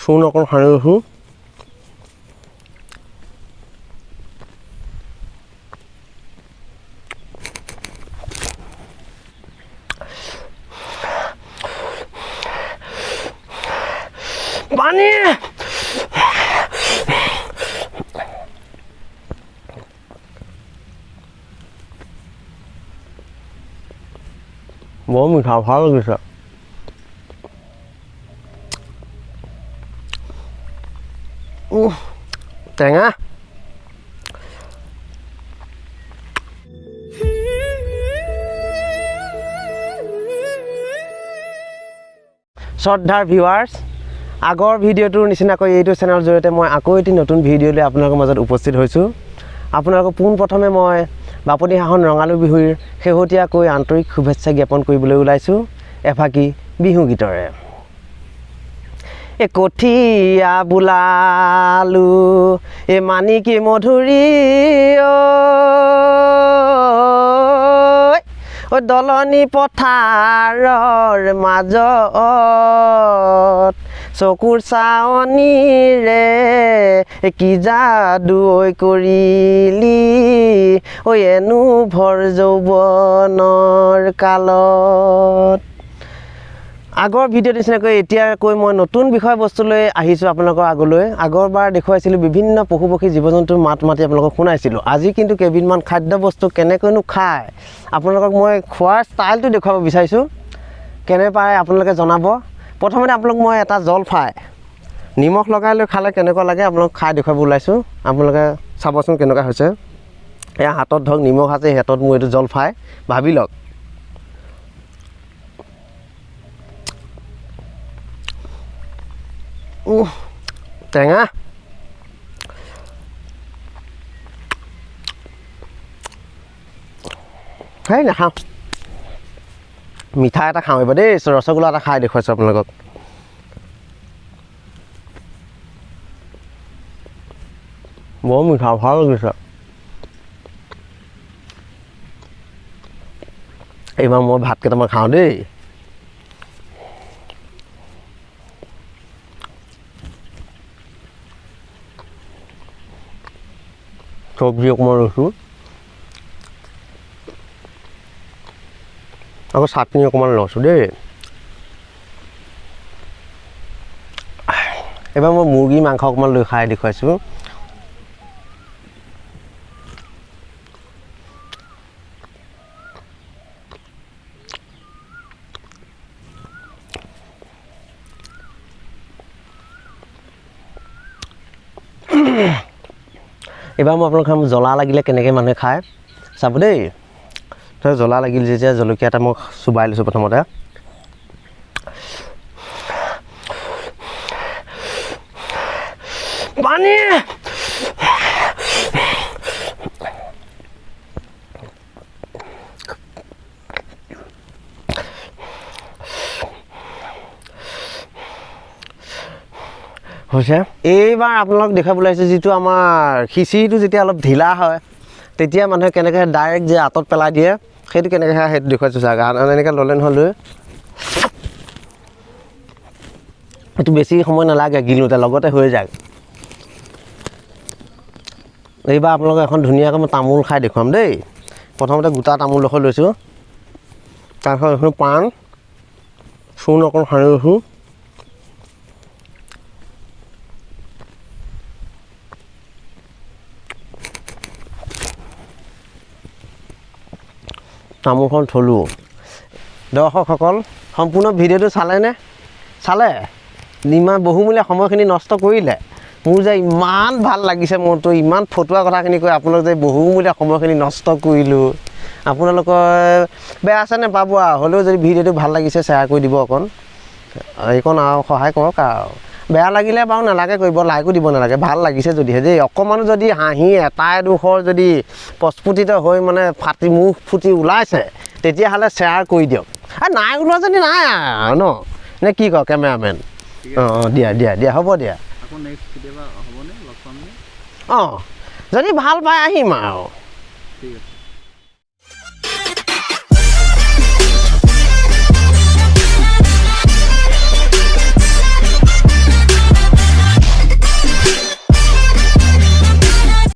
চূণ অকণ সানি লৈছোঁ পানী বৰ মিঠা ভাল লাগিছে টেঙা শ্ৰদ্ধাৰ ভিউৱাৰ্ছ আগৰ ভিডিঅ'টোৰ নিচিনাকৈ এইটো চেনেলৰ জৰিয়তে মই আকৌ এটি নতুন ভিডিঅ' লৈ আপোনালোকৰ মাজত উপস্থিত হৈছোঁ আপোনালোকক পোনপ্ৰথমে মই বাপতি সাহোন ৰঙালী বিহুৰ শেহতীয়াকৈ আন্তৰিক শুভেচ্ছা জ্ঞাপন কৰিবলৈ ওলাইছোঁ এফাকি বিহু গীতৰে এ কঠীয়া বোলালো এ মানিকী মধুৰী ঐ দলনি পথাৰৰ মাজত চকুৰ চাৱনীৰে কি যাদু কৰিলি ঐ এনো ভৰ যৌৱনৰ কালত আগৰ ভিডিঅ'ৰ নিচিনাকৈ এতিয়াকৈ মই নতুন বিষয়বস্তু লৈ আহিছোঁ আপোনালোকৰ আগলৈ আগৰবাৰ দেখুৱাইছিলোঁ বিভিন্ন পশু পক্ষী জীৱ জন্তুৰ মাত মাতি আপোনালোকক শুনাইছিলোঁ আজি কিন্তু কেইবিধমান খাদ্যবস্তু কেনেকৈনো খায় আপোনালোকক মই খোৱাৰ ষ্টাইলটো দেখুৱাব বিচাৰিছোঁ কেনে পায় আপোনালোকে জনাব প্ৰথমতে আপোনালোক মই এটা জলফাই নিমখ লগাই লৈ খালে কেনেকুৱা লাগে আপোনালোক খাই দেখুৱাব ওলাইছোঁ আপোনালোকে চাবচোন কেনেকুৱা হৈছে এয়া হাতত ধৰক নিমখ আছে হাতত মোৰ এইটো জলফাই ভাবি লওক টেঙা হেই নাখাওঁ মিঠা এটা খাওঁ এইবাৰ দেই ৰসগোল্লা এটা খাই দেখুৱাইছোঁ আপোনালোকক বৰ মিঠা ভাল লাগিছে এইবাৰ মই ভাত কেইটামান খাওঁ দেই চব্জি অকণমান লৈছোঁ আকৌ চাটনি অকণমান লৈছোঁ দেই এইবাৰ মই মুৰ্গী মাংস অকণমান লৈ খাই দেখুৱাইছোঁ এইবাৰ মই আপোনালোক খাম জ্বলা লাগিলে কেনেকৈ মানুহে খায় চাব দেই তই জ্বলা লাগিল যেতিয়া জলকীয়া এটা মই চুবাই লৈছোঁ প্ৰথমতে পানী হৈছে এইবাৰ আপোনালোক দেখাবলৈ আহিছে যিটো আমাৰ খিচিৰিটো যেতিয়া অলপ ঢিলা হয় তেতিয়া মানুহে কেনেকৈ ডাইৰেক্ট যে আঁতত পেলাই দিয়ে সেইটো কেনেকৈ খায় সেইটো দেখুৱাইছোঁ চাগে এনেকৈ ল'লে নহয় লৈ এইটো বেছি সময় নালাগে গিলোতে লগতে হৈ যায় এইবাৰ আপোনালোকে এখন ধুনীয়াকৈ মই তামোল খাই দেখুৱাম দেই প্ৰথমতে গোটা তামোল ডোখৰ লৈছোঁ তাৰপিছত এখন পাণ চূণ অকণ সানি লৈছোঁ তামোলখন থলোঁ দৰ্শকসকল সম্পূৰ্ণ ভিডিঅ'টো চালেনে চালে ইমান বহুমূলীয়া সময়খিনি নষ্ট কৰিলে মোৰ যে ইমান ভাল লাগিছে মোৰতো ইমান ফটুৱা কথাখিনি কৈ আপোনালোক যে বহুমূলীয়া সময়খিনি নষ্ট কৰিলোঁ আপোনালোকৰ বেয়া আছে নেপাব আৰু হ'লেও যদি ভিডিঅ'টো ভাল লাগিছে শ্বেয়াৰ কৰি দিব অকণ এইকণ আৰু সহায় কৰক আৰু বেয়া লাগিলে বাৰু নালাগে কৰিব লাইকো দিব নালাগে ভাল লাগিছে যদিহে দেই অকণমানো যদি হাঁহি এটা এডোখৰ যদি প্ৰস্ফুটিত হৈ মানে ফাটি মুখ ফুটি ওলাইছে তেতিয়াহ'লে শ্বেয়াৰ কৰি দিয়ক আৰু নাই ওলোৱা যদি নাই আৰু ন নে কি কয় কেমেৰামেন অঁ দিয়া হ'ব দিয়া অঁ যদি ভাল পাই আহিম আৰু ঠিক আছে